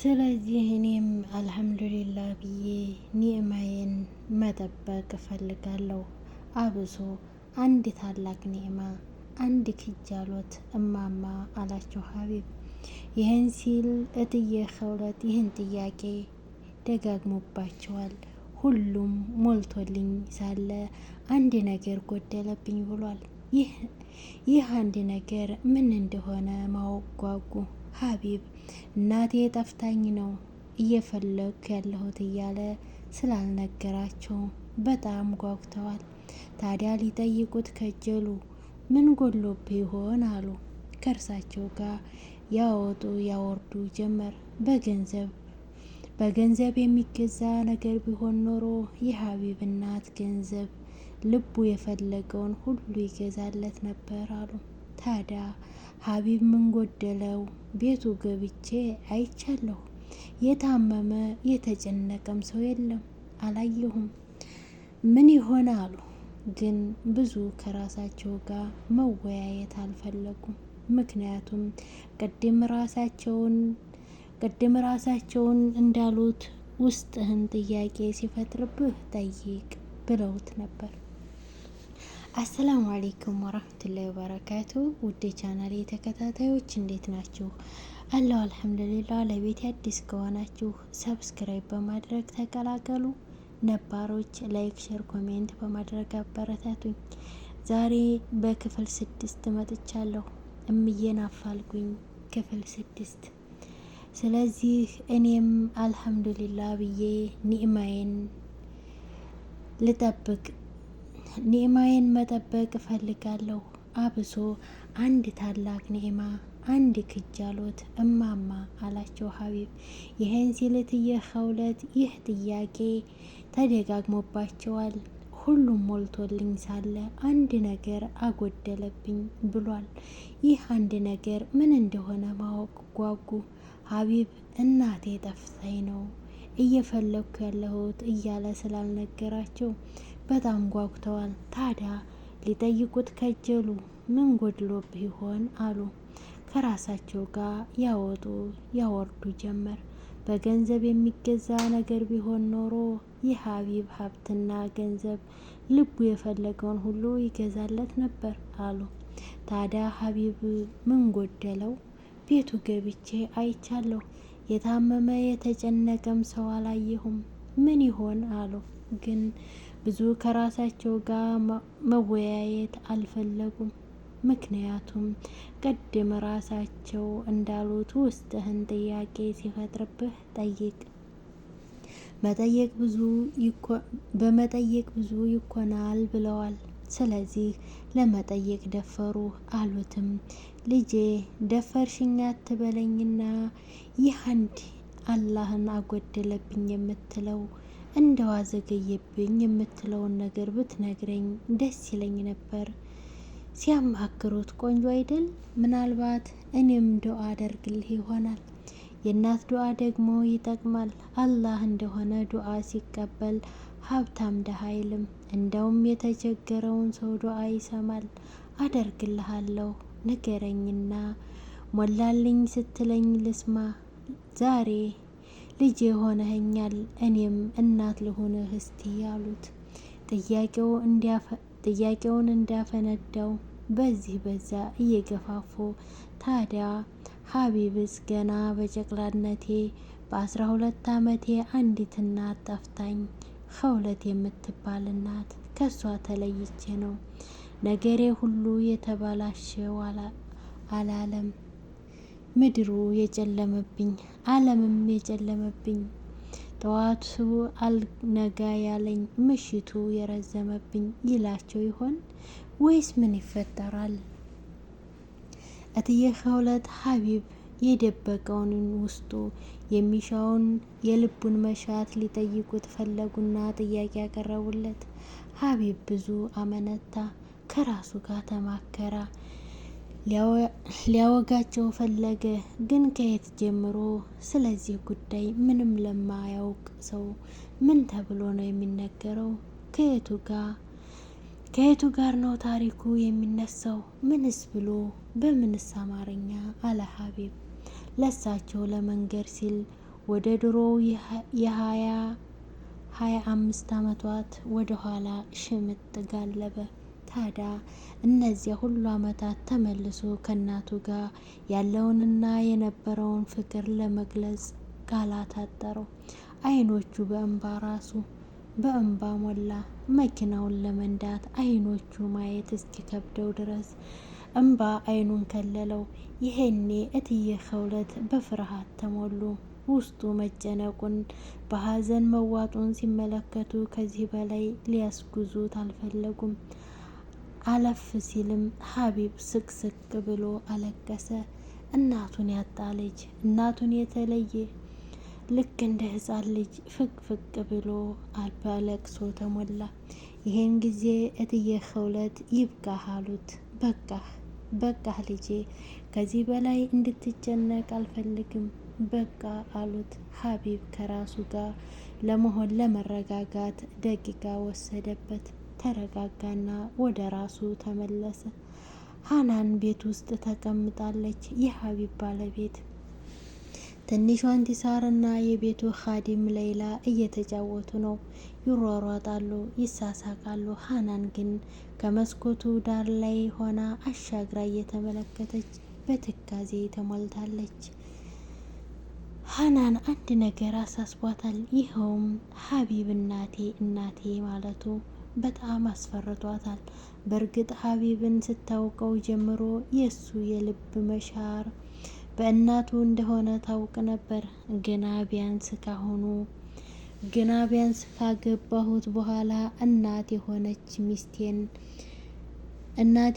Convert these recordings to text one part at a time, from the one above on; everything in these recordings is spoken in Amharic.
ስለዚህ እኔም አልሐምዱሊላህ ብዬ ኒዕማዬን መጠበቅ እፈልጋለሁ። አብሶ አንድ ታላቅ ኒዕማ አንድ ክጃሎት እማማ አላቸው ሀቢብ። ይህን ሲል እትዬ ኸውለት ይህን ጥያቄ ደጋግሞባቸዋል። ሁሉም ሞልቶልኝ ሳለ አንድ ነገር ጎደለብኝ ብሏል። ይህ አንድ ነገር ምን እንደሆነ ማወቅ ጓጉ። ሀቢብ እናቴ ጠፍታኝ ነው እየፈለግኩ ያለሁት እያለ ስላልነገራቸው በጣም ጓጉተዋል። ታዲያ ሊጠይቁት ከጀሉ። ምን ጎሎብህ ይሆን አሉ። ከእርሳቸው ጋር ያወጡ ያወርዱ ጀመር። በገንዘብ የሚገዛ ነገር ቢሆን ኖሮ የሀቢብ እናት ገንዘብ ልቡ የፈለገውን ሁሉ ይገዛለት ነበር አሉ። ታዲያ ሀቢብ ምን ጎደለው? ቤቱ ገብቼ አይቻለሁ። የታመመ የተጨነቀም ሰው የለም፣ አላየሁም። ምን ይሆን አሉ። ግን ብዙ ከራሳቸው ጋር መወያየት አልፈለጉም። ምክንያቱም ቅድም ራሳቸውን እንዳሉት ውስጥህን ጥያቄ ሲፈጥርብህ ጠይቅ ብለውት ነበር። አሰላሙ አሌይኩም ወራህመቱላሂ ወበረካቱ። ውድ ቻናሌ ተከታታዮች እንዴት ናችሁ? አለሁ አልሐምዱሊላህ። ለቤት አዲስ ከሆናችሁ ሰብስክራይብ በማድረግ ተቀላቀሉ። ነባሮች ላይክ፣ ሼር፣ ኮሜንት በማድረግ አበረታቱኝ። ዛሬ በክፍል 6 መጥቻለሁ። እምዬን አፋልጉኝ ክፍል 6። ስለዚህ እኔም አልሐምዱሊላህ ብዬ ኒዕማዬን መጠበቅ እፈልጋለሁ። አብሶ አንድ ታላቅ ኒዕማ አንድ ክጃሎት እማማ አላቸው ሀቢብ። ይህን ሲል እትዬ ኸውለት ይህ ጥያቄ ተደጋግሞባቸዋል። ሁሉም ሞልቶልኝ ሳለ አንድ ነገር አጎደለብኝ ብሏል። ይህ አንድ ነገር ምን እንደሆነ ማወቅ ጓጉ። ሀቢብ እናቴ ጠፍታኝ ነው እየፈለግኩ ያለሁት እያለ ስላልነገራቸው በጣም ጓጉተዋል። ታዲያ ሊጠይቁት ከጀሉ። ምን ጎድሎብህ ይሆን አሉ። ከራሳቸው ጋር ያወጡ ያወርዱ ጀመር። በገንዘብ የሚገዛ ነገር ቢሆን ኖሮ የሀቢብ ሀብትና ገንዘብ ልቡ የፈለገውን ሁሉ ይገዛለት ነበር አሉ። ታዲያ ሀቢብ ምን ጎደለው? ቤቱ ገብቼ አይቻለሁ። የታመመ የተጨነቀም ሰው አላየሁም። ምን ይሆን አሉ። ግን ብዙ ከራሳቸው ጋር መወያየት አልፈለጉም። ምክንያቱም ቅድም ራሳቸው እንዳሉት ውስጥህን ጥያቄ ሲፈጥርብህ ጠይቅ። በመጠየቅ ብዙ ይኮናል ብለዋል። ስለዚህ ለመጠየቅ ደፈሩ አሉትም። ልጄ ደፈርሽኝ አትበለኝና ይህ አንድ አላህን አጎደለብኝ የምትለው እንደው አዘገየብኝ የምትለውን ነገር ብትነግረኝ ደስ ይለኝ ነበር። ሲያማክሩት ቆንጆ አይደል? ምናልባት እኔም ዱአ አደርግልህ ይሆናል። የእናት ዱአ ደግሞ ይጠቅማል። አላህ እንደሆነ ዱአ ሲቀበል ሀብታም ደሃ አይልም። እንደውም የተቸገረውን ሰው ዱአ ይሰማል። አደርግልሃለሁ ንገረኝና ሞላልኝ ስትለኝ ልስማ። ዛሬ ልጅ የሆነኸኛል፣ እኔም እናት ልሆንህ እስቲ አሉት። ጥያቄውን እንዳፈነዳው በዚህ በዛ እየገፋፉ ታዲያ ሀቢብስ ገና በጨቅላነቴ በ12 ዓመቴ አንዲት እናት ጠፍታኝ ኸውለት የምትባል እናት ከሷ ተለይቼ ነው ነገሬ ሁሉ የተበላሸው አላለም። ምድሩ የጨለመብኝ ዓለምም የጨለመብኝ ጠዋቱ አልነጋ ያለኝ ምሽቱ የረዘመብኝ ይላቸው ይሆን ወይስ ምን ይፈጠራል? እትዬ ኸውለት ሀቢብ የደበቀውን ውስጡ የሚሻውን የልቡን መሻት ሊጠይቁት ፈለጉና ጥያቄ ያቀረቡለት። ሀቢብ ብዙ አመነታ፣ ከራሱ ጋር ተማከራ፣ ሊያወጋቸው ፈለገ። ግን ከየት ጀምሮ? ስለዚህ ጉዳይ ምንም ለማያውቅ ሰው ምን ተብሎ ነው የሚነገረው? ከየቱ ጋር ነው ታሪኩ የሚነሳው? ምንስ ብሎ በምንስ አማርኛ አለ ሀቢብ። ለሳቸው ለመንገር ሲል ወደ ድሮው የ25 ዓመቷት ወደ ኋላ ሽምጥ ጋለበ። ታዲያ እነዚያ ሁሉ ዓመታት ተመልሶ ከእናቱ ጋር ያለውንና የነበረውን ፍቅር ለመግለጽ ቃላት አጠረው። አይኖቹ በእንባ ሞላ። መኪናውን ለመንዳት አይኖቹ ማየት እስኪከብደው ድረስ እንባ አይኑን ከለለው። ይሄኔ እትዬ ኸውለት በፍርሃት ተሞሉ። ውስጡ መጨነቁን በሀዘን መዋጡን ሲመለከቱ ከዚህ በላይ ሊያስጉዙት አልፈለጉም። አለፍ ሲልም ሀቢብ ስቅስቅ ብሎ አለቀሰ። እናቱን ያጣ ልጅ እናቱን የተለየ ልክ እንደ ሕፃን ልጅ ፍቅፍቅ ብሎ በለቅሶ ተሞላ። ይሄን ጊዜ እትዬ ኸውለት ይብቃህ አሉት። በቃህ ልጄ፣ ከዚህ በላይ እንድትጨነቅ አልፈልግም በቃ አሉት። ሀቢብ ከራሱ ጋር ለመሆን ለመረጋጋት ደቂቃ ወሰደበት። ተረጋጋና ወደ ራሱ ተመለሰ። ሀናን ቤት ውስጥ ተቀምጣለች። የሀቢብ ባለቤት ትንሿ እንቲሳር እና የቤቱ ኻዲም ሌይላ እየተጫወቱ ነው። ይሯሯጣሉ፣ ይሳሳቃሉ። ሀናን ግን ከመስኮቱ ዳር ላይ ሆና አሻግራ እየተመለከተች በትካዜ ተሞልታለች። ሀናን አንድ ነገር አሳስቧታል። ይኸውም ሀቢብ እናቴ ማለቱ በጣም አስፈርቷታል። በእርግጥ ሀቢብን ስታውቀው ጀምሮ የእሱ የልብ መሻር በእናቱ እንደሆነ ታውቅ ነበር። ግና ቢያንስ ካገባሁት በኋላ እናት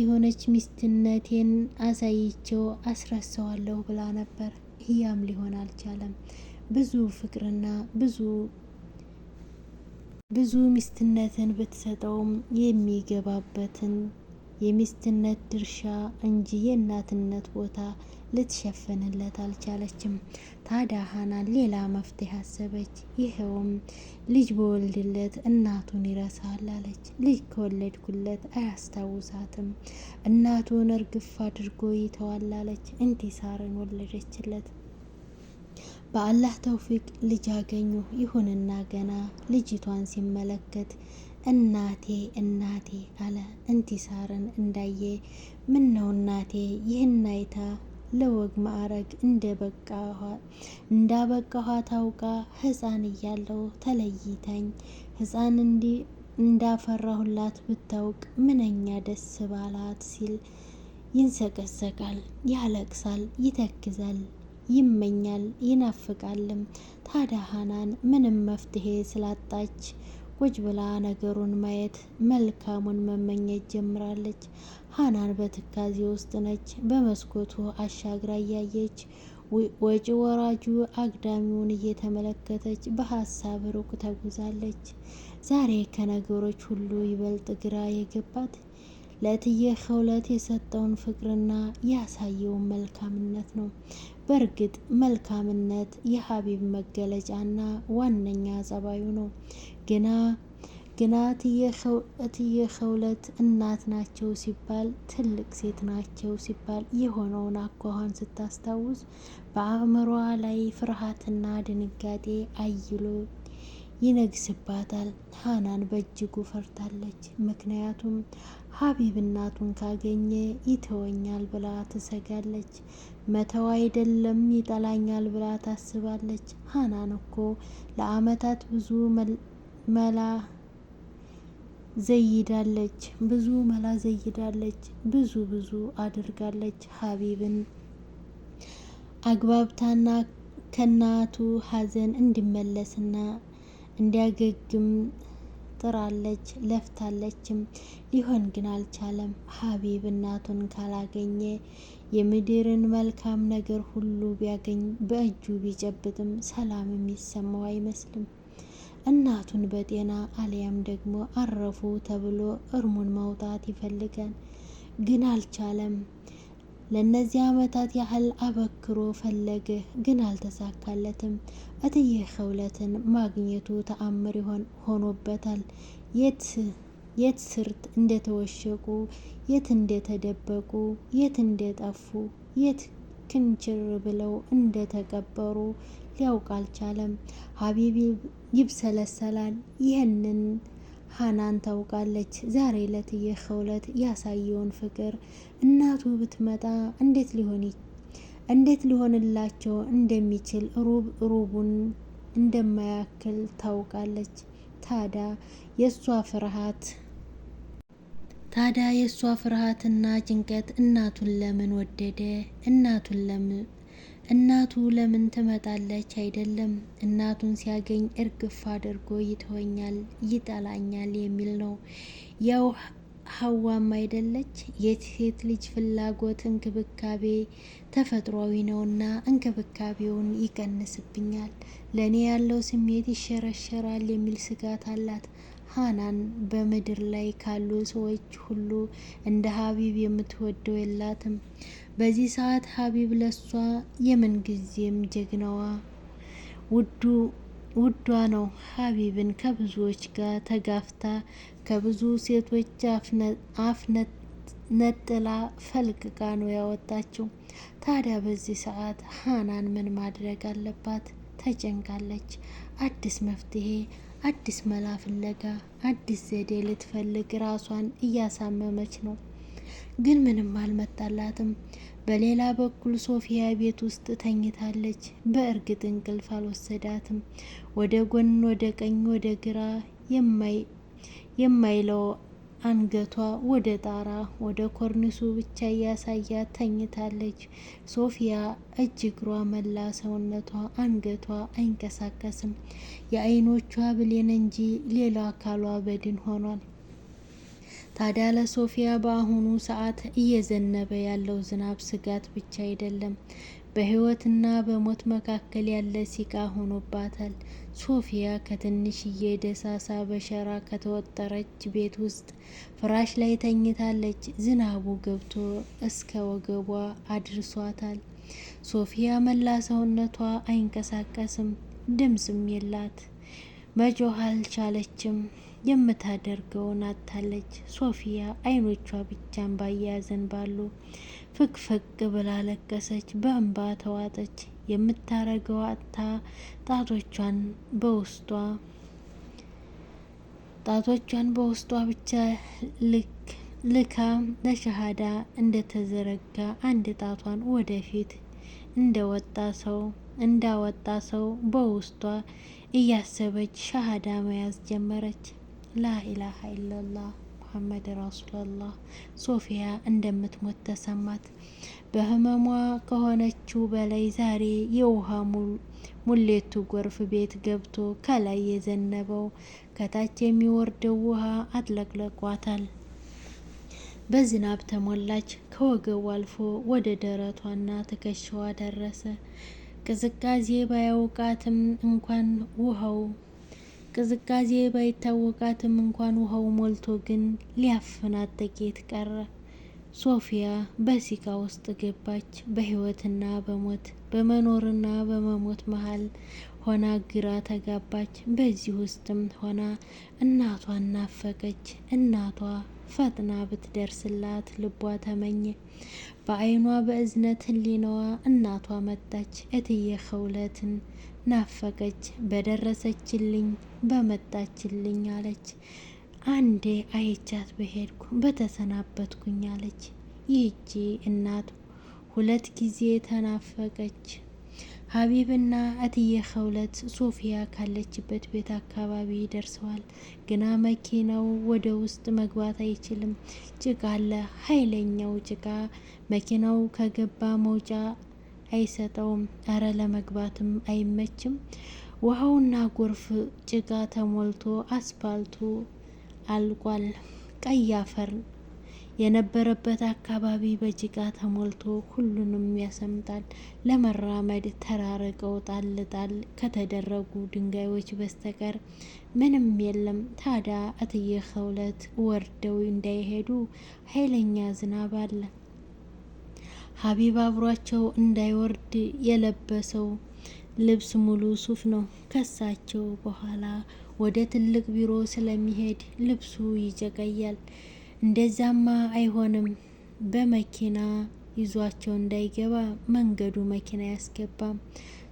የሆነች ሚስትነቴን አሳይቼው አስረሳዋለሁ ብላ ነበር። ያም ሊሆን አልቻለም። ብዙ ፍቅርና ብዙ ሚስትነትን ብትሰጠውም የሚገባበትን የሚስትነት ድርሻ እንጂ የእናትነት ቦታ ልትሸፍንለት አልቻለችም። ታዲያ ሀናን ሌላ መፍትሄ አሰበች። ይኸውም ልጅ በወልድለት እናቱን ይረሳል አለች። ልጅ ከወለድኩለት አያስታውሳትም፣ እናቱን እርግፍ አድርጎ ይተዋል አለች። እንቲሳርን ወለደችለት። በአላህ ተውፊቅ ልጅ አገኙ። ይሁንና ገና ልጅቷን ሲመለከት እናቴ አለ። እንቲሳርን እንዳየ ምን ነው እናቴ ይህን አይታ ለወግ ማዕረግ እንዳበቃኋ ታውቃ ሕፃን እያለሁ ተለይታኝ ሕፃን እንዳፈራሁላት ብታውቅ ምንኛ ደስ ባላት ሲል ይንሰቀሰቃል፣ ያለቅሳል፣ ይተክዛል፣ ይመኛል፣ ይናፍቃልም። ታዲያ ሀናን ምንም መፍትሄ ስላጣች ቁጭ ብላ ነገሩን ማየት መልካሙን መመኘት ጀምራለች። ሀናን በትካዜ ውስጥ ነች። በመስኮቱ አሻግራ እያየች ወጪ ወራጁ አግዳሚውን እየተመለከተች በሀሳብ ሩቅ ተጉዛለች። ዛሬ ከነገሮች ሁሉ ይበልጥ ግራ የገባት ለእትዬ ኸውለት የሰጠውን ፍቅርና ያሳየውን መልካምነት ነው። በእርግጥ መልካምነት የሀቢብ መገለጫና ዋነኛ ጸባዩ ነው። ግና እትዬ ኸውለት እናት ናቸው ሲባል ትልቅ ሴት ናቸው ሲባል የሆነውን አኳኋን ስታስታውስ በአእምሮዋ ላይ ፍርሃትና ድንጋጤ አይሎ ይነግስባታል። ሀናን በእጅጉ ፈርታለች። ምክንያቱም ሀቢብ እናቱን ካገኘ ይተወኛል ብላ ትሰጋለች። መተው አይደለም ይጠላኛል ብላ ታስባለች። ሀናን እኮ ለአመታት ብዙ መላ ዘይዳለች፣ ብዙ አድርጋለች። ሀቢብን አግባብታና ከእናቱ ሀዘን እንዲመለስና እንዲያገግም ጥራለች፣ ለፍታለችም። ሊሆን ግን አልቻለም። ሀቢብ እናቱን ካላገኘ የምድርን መልካም ነገር ሁሉ ቢያገኝ በእጁ ቢጨብጥም ሰላም የሚሰማው አይመስልም። እናቱን በጤና አሊያም ደግሞ አረፉ ተብሎ እርሙን ማውጣት ይፈልጋል፣ ግን አልቻለም። ለእነዚህ ዓመታት ያህል አበክሮ ፈለገ፣ ግን አልተሳካለትም። እትዬ ኸውለትን ማግኘቱ ተአምር ሆኖበታል። የት ስርት እንደተወሸቁ፣ የት እንደተደበቁ፣ የት እንደጠፉ፣ የት ክንችር ብለው እንደተቀበሩ ሊያውቅ አልቻለም። ሀቢብ ይብሰለሰላል። ይህንን ሀናን ታውቃለች። ዛሬ ለእትዬ ኸውለት ያሳየውን ፍቅር እናቱ ብትመጣ እንዴት ሊሆንላቸው እንደሚችል ሩቡን እንደማያክል ታውቃለች። ታዲያ የእሷ ፍርሃትና ጭንቀት እናቱን ለምን ወደደ? እናቱ ለምን ትመጣለች? አይደለም እናቱን ሲያገኝ እርግፍ አድርጎ ይተወኛል፣ ይጠላኛል የሚል ነው። ያው ሀዋም አይደለች? የሴት ልጅ ፍላጎት እንክብካቤ ተፈጥሯዊ ነውና እንክብካቤውን ይቀንስብኛል፣ ለእኔ ያለው ስሜት ይሸረሸራል የሚል ስጋት አላት። ሀናን በምድር ላይ ካሉ ሰዎች ሁሉ እንደ ሀቢብ የምትወደው የላትም። በዚህ ሰዓት ሀቢብ ለሷ የምንጊዜም ጀግናዋ ውዷ ነው። ሀቢብን ከብዙዎች ጋር ተጋፍታ ከብዙ ሴቶች አፍ ነጥላ ፈልቅቃ ነው ያወጣችው። ታዲያ በዚህ ሰዓት ሀናን ምን ማድረግ አለባት? ተጨንቃለች። አዲስ መፍትሄ፣ አዲስ መላ ፍለጋ፣ አዲስ ዘዴ ልትፈልግ ራሷን እያሳመመች ነው። ግን ምንም አልመጣላትም። በሌላ በኩል ሶፊያ ቤት ውስጥ ተኝታለች። በእርግጥ እንቅልፍ አልወሰዳትም። ወደ ጎን፣ ወደ ቀኝ፣ ወደ ግራ የማይለው አንገቷ ወደ ጣራ ወደ ኮርኒሱ ብቻ እያሳያት ተኝታለች። ሶፊያ እጅ እግሯ፣ መላ ሰውነቷ፣ አንገቷ አይንቀሳቀስም። የአይኖቿ ብሌን እንጂ ሌላ አካሏ በድን ሆኗል። ታዲያ ለሶፊያ በአሁኑ ሰዓት እየዘነበ ያለው ዝናብ ስጋት ብቻ አይደለም፣ በህይወትና በሞት መካከል ያለ ሲቃ ሆኖባታል። ሶፊያ ከትንሽዬ ደሳሳ በሸራ ከተወጠረች ቤት ውስጥ ፍራሽ ላይ ተኝታለች። ዝናቡ ገብቶ እስከ ወገቧ አድርሷታል። ሶፊያ መላ ሰውነቷ አይንቀሳቀስም፣ ድምፅም የላት፣ መጮህ አልቻለችም። የምታደርገውን አጥታለች። ሶፊያ አይኖቿ ብቻ እንባ ያዘንባሉ። ፍቅፍቅ ብላ ለቀሰች፣ በእንባ ተዋጠች። የምታረገው አጥታ ጣቶቿን በውስጧ ብቻ ልካ ለሸሃዳ እንደተዘረጋ አንድ ጣቷን ወደፊት እንዳወጣ ሰው በውስጧ እያሰበች ሸሃዳ መያዝ ጀመረች። ላኢላሀ ኢለላህ ሙሐመድ ረሱሉላህ። ሶፊያ እንደምትሞት ተሰማት። በህመሟ ከሆነችው በላይ ዛሬ የውሃ ሙሌቱ ጎርፍ ቤት ገብቶ ከላይ የዘነበው ከታች የሚወርደው ውሃ አጥለቅልቋታል። በዝናብ ተሞላች። ከወገቡ አልፎ ወደ ደረቷና ትከሻዋ ደረሰ። ቅዝቃዜ ባይታወቃትም እንኳን ውሃው ሞልቶ ግን ሊያፍናት ጥቂት ቀረ። ሶፊያ በሲቃ ውስጥ ገባች። በህይወትና በሞት፣ በመኖርና በመሞት መሀል ሆና ግራ ተጋባች። በዚህ ውስጥም ሆና እናቷን ናፈቀች። እናቷ ፈጥና ብትደርስላት ልቧ ተመኘ። በአይኗ በእዝነት ህሊናዋ እናቷ መጣች። እትዬ ኸውለትን ናፈቀች። በደረሰችልኝ በመጣችልኝ አለች። አንዴ አይቻት በሄድኩ በተሰናበትኩኝ አለች። ይህቺ እናት ሁለት ጊዜ ተናፈቀች። ሀቢብና እትዬ ኸውለት ሶፊያ ካለችበት ቤት አካባቢ ደርሰዋል። ግና መኪናው ወደ ውስጥ መግባት አይችልም። ጭቃ አለ፣ ኃይለኛው ጭቃ። መኪናው ከገባ መውጫ አይሰጠውም። እረ ለመግባትም አይመችም። ውሃውና ጎርፍ ጭቃ ተሞልቶ አስፓልቱ አልቋል። ቀይ አፈር የነበረበት አካባቢ በጭቃ ተሞልቶ ሁሉንም ያሰምጣል። ለመራመድ ተራርቀው ጣል ጣል ከተደረጉ ድንጋዮች በስተቀር ምንም የለም። ታዲያ እትዬ ኸውለት ወርደው እንዳይሄዱ ኃይለኛ ዝናብ አለ። ሀቢብ አብሯቸው እንዳይወርድ የለበሰው ልብስ ሙሉ ሱፍ ነው። ከሳቸው በኋላ ወደ ትልቅ ቢሮ ስለሚሄድ ልብሱ ይጨቀያል። እንደዛማ አይሆንም። በመኪና ይዟቸው እንዳይገባ መንገዱ መኪና ያስገባም።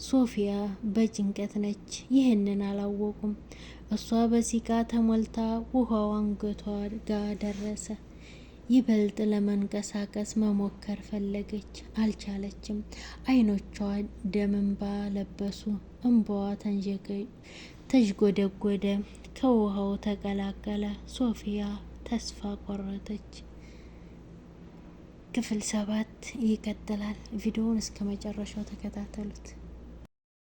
ሶፊያ በጭንቀት ነች። ይህንን አላወቁም። እሷ በሲቃ ተሞልታ ውሃው አንገቷ ጋር ደረሰ። ይበልጥ ለመንቀሳቀስ መሞከር ፈለገች፣ አልቻለችም። አይኖቿ ደም እንባ ለበሱ። እንባዋ ተዥጎደጎደ፣ ከውሃው ተቀላቀለ። ሶፊያ ተስፋ ቆረጠች። ክፍል 7 ይቀጥላል። ቪዲዮውን እስከ መጨረሻው ተከታተሉት።